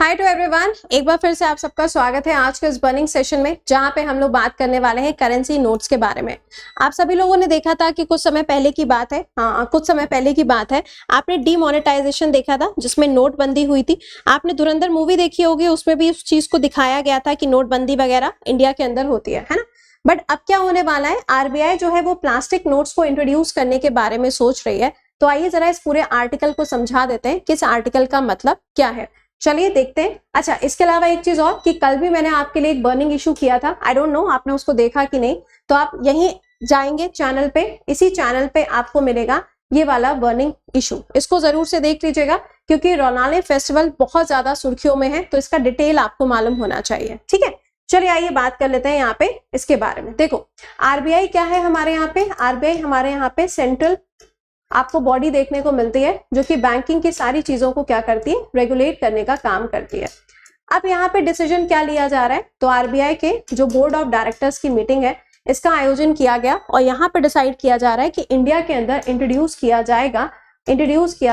Hi to everyone, एक बार फिर से आप सबका स्वागत है आज के इस बर्निंग सेशन में, जहां पे हम लोग बात करने वाले हैं करेंसी नोट्स के बारे में। आप सभी लोगों ने देखा था कि कुछ समय पहले की बात है, कुछ समय पहले की बात है, आपने डीमोनेटाइजेशन देखा था जिसमें नोटबंदी हुई थी। आपने धुरंधर मूवी देखी होगी, उसमें भी उस चीज को दिखाया गया था कि नोटबंदी वगैरह इंडिया के अंदर होती है ना। बट अब क्या होने वाला है, आरबीआई जो है वो प्लास्टिक नोट्स को इंट्रोड्यूस करने के बारे में सोच रही है। तो आइए जरा इस पूरे आर्टिकल को समझा देते हैं कि इस आर्टिकल का मतलब क्या है। चलिए देखते हैं। अच्छा, इसके अलावा एक चीज और कि कल भी मैंने आपके लिए एक बर्निंग इशू किया था, आई डोंट नो आपने उसको देखा कि नहीं। तो आप यहीं जाएंगे चैनल पे, इसी चैनल पे आपको मिलेगा ये वाला बर्निंग इशू, इसको जरूर से देख लीजिएगा क्योंकि रोनाले फेस्टिवल बहुत ज्यादा सुर्खियों में है, तो इसका डिटेल आपको मालूम होना चाहिए। ठीक है, चलिए आइए बात कर लेते हैं यहाँ पे इसके बारे में। देखो, आरबीआई क्या है हमारे यहाँ पे, आरबीआई हमारे यहाँ पे सेंट्रल आपको बॉडी देखने को मिलती है जो कि बैंकिंग की सारी चीजों को क्या करती है, रेगुलेट करने का काम करती है। अब यहाँ पे डिसीजन क्या लिया जा रहा है, तो आरबीआई के जो बोर्ड ऑफ डायरेक्टर्स की मीटिंग है इसका आयोजन किया गया और यहाँ पे डिसाइड किया जा रहा है कि इंडिया के अंदर इंट्रोड्यूस किया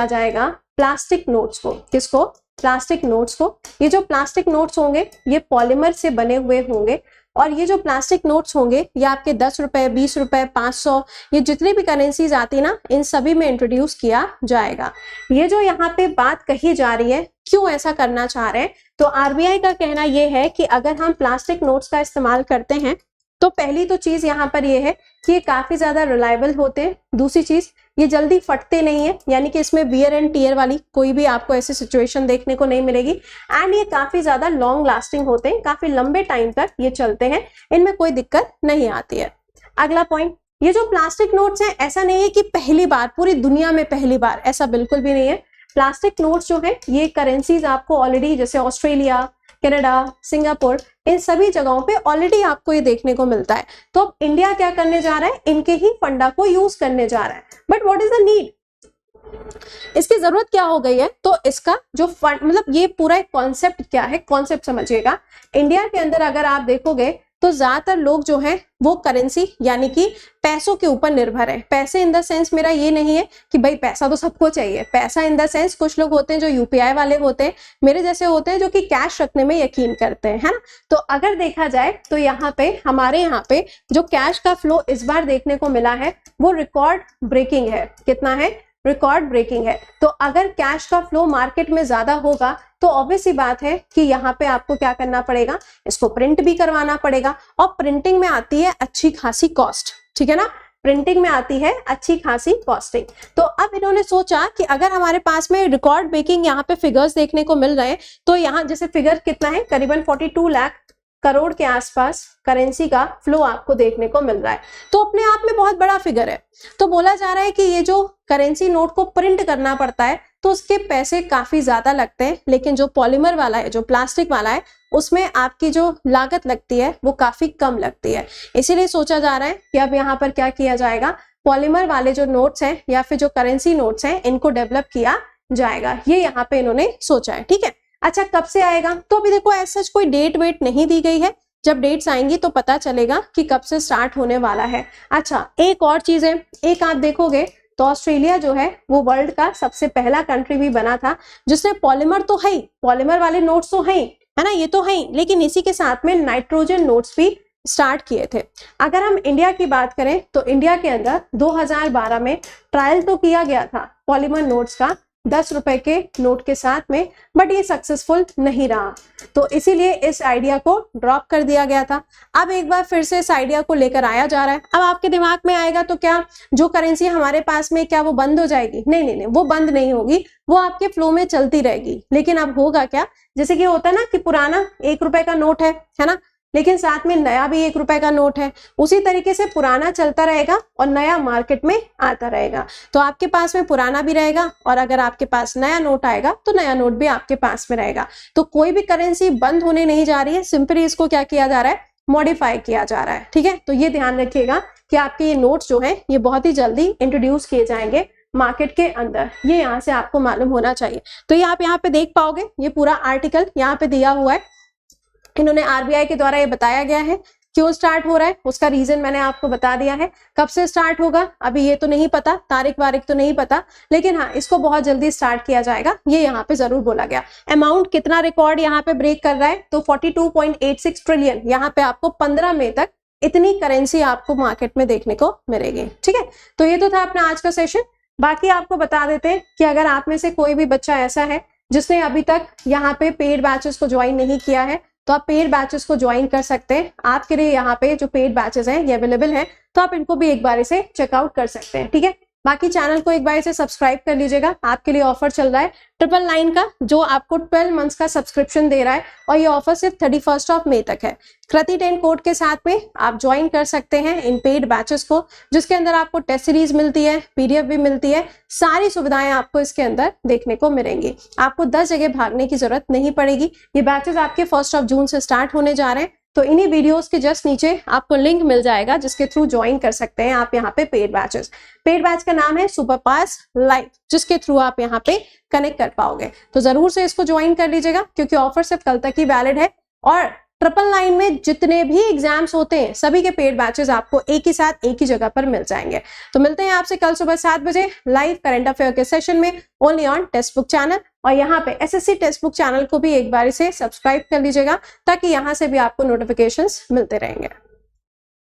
जाएगा प्लास्टिक नोट्स को। किसको? प्लास्टिक नोट्स को। ये जो प्लास्टिक नोट्स होंगे ये पॉलीमर से बने हुए होंगे और ये जो प्लास्टिक नोट्स होंगे ये आपके 10 रुपए, 20 रुपए, 500, ये जितनी भी करेंसीज आती ना, इन सभी में इंट्रोड्यूस किया जाएगा। ये जो यहाँ पे बात कही जा रही है, क्यों ऐसा करना चाह रहे हैं, तो आरबीआई का कहना ये है कि अगर हम प्लास्टिक नोट्स का इस्तेमाल करते हैं तो पहली तो चीज यहाँ पर ये है कि ये काफी ज्यादा रिलायबल होते हैं। दूसरी चीज, ये जल्दी फटते नहीं है, यानी कि इसमें वियर एंड टियर वाली कोई भी आपको ऐसी सिचुएशन देखने को नहीं मिलेगी। एंड ये काफी ज्यादा लॉन्ग लास्टिंग होते हैं, काफी लंबे टाइम तक ये चलते हैं, इनमें कोई दिक्कत नहीं आती है। अगला पॉइंट, ये जो प्लास्टिक नोट्स हैं ऐसा नहीं है कि पहली बार, पूरी दुनिया में पहली बार, ऐसा बिल्कुल भी नहीं है। प्लास्टिक नोट्स जो है ये करेंसीज आपको ऑलरेडी जैसे ऑस्ट्रेलिया, कनाडा, सिंगापुर, इन सभी जगहों पे ऑलरेडी आपको ये देखने को मिलता है। तो अब इंडिया क्या करने जा रहा है, इनके ही फंडा को यूज करने जा रहा है। But what is the need, इसकी जरूरत क्या हो गई है, तो इसका जो फंड, मतलब ये पूरा एक कॉन्सेप्ट क्या है, कॉन्सेप्ट समझिएगा। इंडिया के अंदर अगर आप देखोगे तो ज्यादातर लोग जो हैं वो करेंसी यानी कि पैसों के ऊपर निर्भर है। पैसे इन द सेंस मेरा ये नहीं है कि भाई पैसा तो सबको चाहिए, पैसा इन द सेंस कुछ लोग होते हैं जो यूपीआई वाले होते हैं, मेरे जैसे होते हैं जो कि कैश रखने में यकीन करते हैं, है ना। तो अगर देखा जाए तो यहाँ पे हमारे यहाँ पे जो कैश का फ्लो इस बार देखने को मिला है वो रिकॉर्ड ब्रेकिंग है। कितना है? रिकॉर्ड ब्रेकिंग है। तो अगर कैश का फ्लो मार्केट में ज्यादा होगा तो ऑब्वियस सी बात है कि यहाँ पे आपको क्या करना पड़ेगा, इसको प्रिंट भी करवाना पड़ेगा और प्रिंटिंग में आती है अच्छी खासी कॉस्ट। ठीक है ना, प्रिंटिंग में आती है अच्छी खासी कॉस्टिंग। तो अब इन्होंने सोचा कि अगर हमारे पास में रिकॉर्ड ब्रेकिंग यहाँ पे फिगर्स देखने को मिल रहे हैं, तो यहाँ जैसे फिगर कितना है, करीबन 42 लाख करोड़ के आसपास करेंसी का फ्लो आपको देखने को मिल रहा है, तो अपने आप में बहुत बड़ा फिगर है। तो बोला जा रहा है कि ये जो करेंसी नोट को प्रिंट करना पड़ता है तो उसके पैसे काफी ज्यादा लगते हैं, लेकिन जो पॉलीमर वाला है, जो प्लास्टिक वाला है, उसमें आपकी जो लागत लगती है वो काफी कम लगती है। इसीलिए सोचा जा रहा है कि अब यहाँ पर क्या किया जाएगा, पॉलीमर वाले जो नोट्स हैं या फिर जो करेंसी नोट्स हैं इनको डेवलप किया जाएगा। ये यहाँ पे इन्होंने सोचा है। ठीक है, अच्छा कब से आएगा, तो अभी देखो ऐसा कोई डेट वेट नहीं दी गई है, जब डेट्स आएंगी तो पता चलेगा कि कब से स्टार्ट होने वाला है। अच्छा, एक और चीज है, एक आप देखोगे तो ऑस्ट्रेलिया जो है वो वर्ल्ड का सबसे पहला कंट्री भी बना था जिसने पॉलीमर तो है, पॉलीमर वाले नोट्स तो है ना, ये तो है, लेकिन इसी के साथ में नाइट्रोजन नोट्स भी स्टार्ट किए थे। अगर हम इंडिया की बात करें तो इंडिया के अंदर 2012 में ट्रायल तो किया गया था पॉलीमर नोट्स का 10 रुपए के नोट के साथ में, बट ये सक्सेसफुल नहीं रहा, तो इसीलिए इस आइडिया को ड्रॉप कर दिया गया था। अब एक बार फिर से इस आइडिया को लेकर आया जा रहा है। अब आपके दिमाग में आएगा तो क्या जो करेंसी हमारे पास में क्या वो बंद हो जाएगी? नहीं नहीं नहीं, वो बंद नहीं होगी, वो आपके फ्लो में चलती रहेगी। लेकिन अब होगा क्या, जैसे कि होता है ना कि पुराना 1 रुपए का नोट है ना, लेकिन साथ में नया भी 1 रुपए का नोट है, उसी तरीके से पुराना चलता रहेगा और नया मार्केट में आता रहेगा। तो आपके पास में पुराना भी रहेगा और अगर आपके पास नया नोट आएगा तो नया नोट भी आपके पास में रहेगा। तो कोई भी करेंसी बंद होने नहीं जा रही है, सिंपली इसको क्या किया जा रहा है, मॉडिफाई किया जा रहा है। ठीक है, तो ये ध्यान रखिएगा कि आपके ये नोट्स जो है ये बहुत ही जल्दी इंट्रोड्यूस किए जाएंगे मार्केट के अंदर, ये यहाँ से आपको मालूम होना चाहिए। तो ये आप यहाँ पे देख पाओगे, ये पूरा आर्टिकल यहाँ पे दिया हुआ है, इन्होंने आरबीआई के द्वारा ये बताया गया है क्यों स्टार्ट हो रहा है उसका रीजन मैंने आपको बता दिया है। कब से स्टार्ट होगा अभी ये तो नहीं पता, तारीख वारीख तो नहीं पता, लेकिन हाँ इसको बहुत जल्दी स्टार्ट किया जाएगा, ये यहाँ पे जरूर बोला गया। अमाउंट कितना रिकॉर्ड यहाँ पे ब्रेक कर रहा है, तो 42.86 ट्रिलियन यहाँ पे आपको 15 मई तक इतनी करेंसी आपको मार्केट में देखने को मिलेगी। ठीक है, तो ये तो था अपना आज का सेशन। बाकी आपको बता देते हैं कि अगर आप में से कोई भी बच्चा ऐसा है जिसने अभी तक यहाँ पे पेड बैचेस को ज्वाइन नहीं किया है, तो आप पेड बैचेस को ज्वाइन कर सकते हैं। आपके लिए यहाँ पे जो पेड बैचेस हैं ये अवेलेबल है, तो आप इनको भी एक बार से चेकआउट कर सकते हैं। ठीक है, बाकी चैनल को एक बार से सब्सक्राइब कर लीजिएगा। आपके लिए ऑफर चल रहा है 999 का, जो आपको 12 मंथ्स का सब्सक्रिप्शन दे रहा है, और ये ऑफर सिर्फ 31 मई तक है। कृति 10 कोड के साथ में आप ज्वाइन कर सकते हैं इन पेड बैचेस को, जिसके अंदर आपको टेस्ट सीरीज मिलती है, पीडीएफ भी मिलती है, सारी सुविधाएं आपको इसके अंदर देखने को मिलेंगी। आपको 10 जगह भागने की जरूरत नहीं पड़ेगी। ये बैचेस आपके 1 जून से स्टार्ट होने जा रहे हैं, तो इन्हीं वीडियोस के जस्ट नीचे आपको लिंक मिल जाएगा जिसके थ्रू ज्वाइन कर सकते हैं आप यहाँ पे पेड बैचेस। पेड बैच का नाम है सुपर पास लाइव, जिसके थ्रू आप यहाँ पे कनेक्ट कर पाओगे। तो जरूर से इसको ज्वाइन कर लीजिएगा, क्योंकि ऑफर सिर्फ कल तक ही वैलिड है। और 999 में जितने भी एग्जाम्स होते हैं सभी के पेड बैचेस आपको एक ही साथ एक ही जगह पर मिल जाएंगे। तो मिलते हैं आपसे कल सुबह 7 बजे लाइव करंट अफेयर के सेशन में, only on text book channel. और यहाँ पे एसएससी टेक्स्ट बुक चैनल को भी एक बार से सब्सक्राइब कर लीजिएगा, ताकि यहाँ से भी आपको नोटिफिकेशंस मिलते रहेंगे।